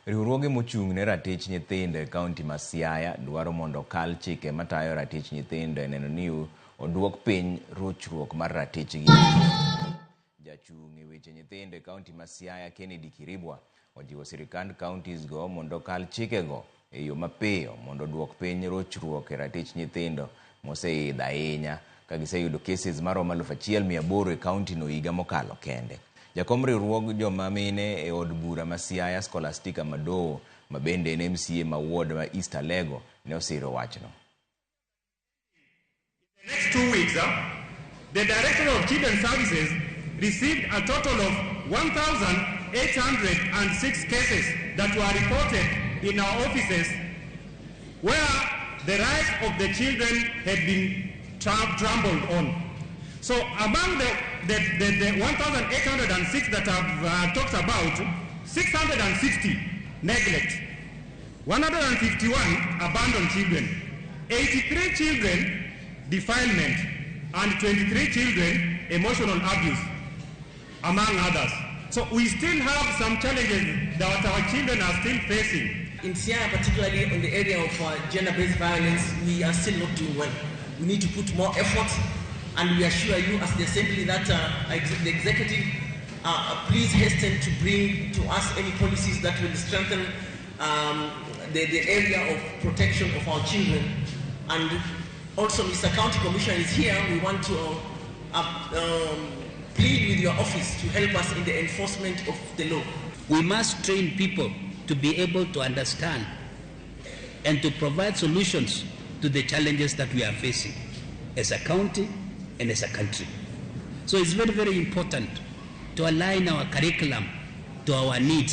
Riwruoge mochung' ne ratich nyithindo e kaonti ma Siaya dwaro mondo kal chike matayo ratich nyithindo neno ni oduok piny rochruok mar ratichgi. Jachung' e weche nyithindo e kaonti ma Siaya Kennedy Kiribwa ojiwo sirikand counties go mondo kal chikego e yo mapiyo mondo oduok piny rochruok e ratich nyithindo moseidho ahinya ka giseyudo cases maromo 1,800 e kaonti no higa mokalo kende. Jakom riwruog joma mine e od bura ma Siaya Scholastica Madowo ma bende en MCA ma ward ma East Alego ne osiro wachno. In the next 2 weeks, the Director of Children's Services received a total of 1,806 cases that were reported in our offices where the rights of the children had been trampled on. So among the 1,806 that I've talked about, 660 neglect, 151 abandoned children, 83 children defilement, and 23 children emotional abuse, among others. So we still have some challenges that our children are still facing. In Siaya, particularly in the area of gender-based violence, we are still not doing well. We need to put more effort, and we assure you as the Assembly that the Executive please hasten to bring to us any policies that will strengthen the area of protection of our children. And also, Mr. County Commissioner is here. We want to plead with your office to help us in the enforcement of the law. We must train people to be able to understand and to provide solutions to the challenges that we are facing as a county and as a country. So it's very, very important to align our curriculum to our needs.